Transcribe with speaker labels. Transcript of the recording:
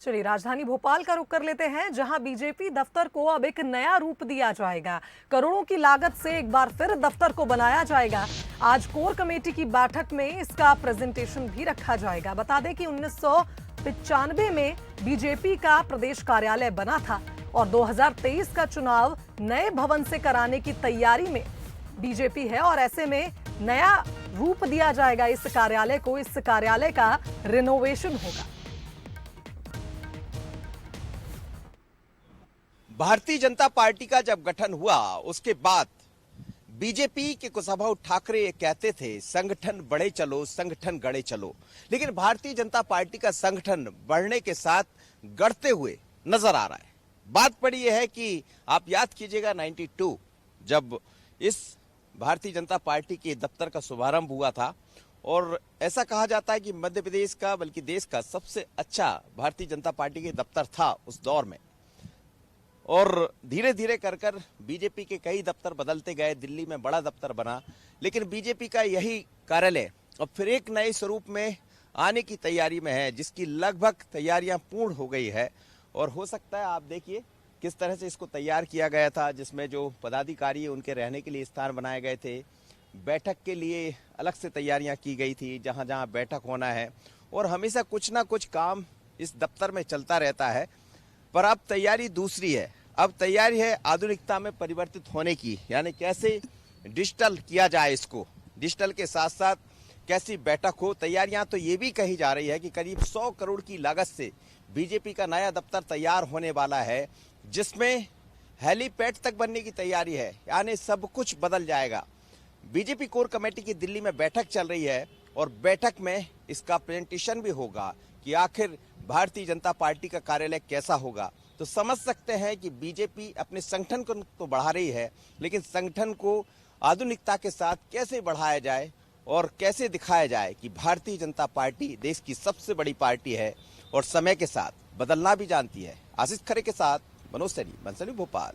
Speaker 1: चलिए राजधानी भोपाल का रुख कर लेते हैं, जहां बीजेपी दफ्तर को अब एक नया रूप दिया जाएगा। करोड़ों की लागत से एक बार फिर दफ्तर को बनाया जाएगा। आज कोर कमेटी की बैठक में इसका प्रेजेंटेशन भी रखा जाएगा। बता दें कि 1995 में बीजेपी का प्रदेश कार्यालय बना था और 2023 का चुनाव नए भवन से कराने की तैयारी में बीजेपी है और ऐसे में नया रूप दिया जाएगा इस कार्यालय को। इस कार्यालय का रिनोवेशन होगा।
Speaker 2: भारतीय जनता पार्टी का जब गठन हुआ उसके बाद बीजेपी के कुशाभाऊ ठाकरे ये कहते थे संगठन बढ़े चलो, संगठन गढ़े चलो। लेकिन भारतीय जनता पार्टी का संगठन बढ़ने के साथ गढ़ते हुए नजर आ रहा है। बात पड़ी यह है कि आप याद कीजिएगा 92 जब इस भारतीय जनता पार्टी के दफ्तर का शुभारंभ हुआ था और ऐसा कहा जाता है कि मध्य प्रदेश का बल्कि देश का सबसे अच्छा भारतीय जनता पार्टी के दफ्तर था उस दौर में। और धीरे धीरे कर बीजेपी के कई दफ्तर बदलते गए। दिल्ली में बड़ा दफ्तर बना, लेकिन बीजेपी का यही कार्यालय अब फिर एक नए स्वरूप में आने की तैयारी में है, जिसकी लगभग तैयारियां पूर्ण हो गई है। और हो सकता है आप देखिए किस तरह से इसको तैयार किया गया था, जिसमें जो पदाधिकारी उनके रहने के लिए स्थान बनाए गए थे, बैठक के लिए अलग से तैयारियां की गई थी जहां जहां बैठक होना है। और हमेशा कुछ ना कुछ काम इस दफ्तर में चलता रहता है। पर अब तैयारी दूसरी है। अब तैयारी है आधुनिकता में परिवर्तित होने की, यानी कैसे डिजिटल किया जाए इसको, डिजिटल के साथ साथ कैसी बैठक हो। तैयारियां तो ये भी कही जा रही है कि करीब 100 करोड़ की लागत से बीजेपी का नया दफ्तर तैयार होने वाला है, जिसमें हेलीपैड तक बनने की तैयारी है, यानी सब कुछ बदल जाएगा। बीजेपी कोर कमेटी की दिल्ली में बैठक चल रही है और बैठक में इसका प्रेजेंटेशन भी होगा कि आखिर भारतीय जनता पार्टी का कार्यालय कैसा होगा। तो समझ सकते हैं कि बीजेपी अपने संगठन को तो बढ़ा रही है, लेकिन संगठन को आधुनिकता के साथ कैसे बढ़ाया जाए और कैसे दिखाया जाए कि भारतीय जनता पार्टी देश की सबसे बड़ी पार्टी है और समय के साथ बदलना भी जानती है। आशीष खरे के साथ मनोज सैनी, भोपाल।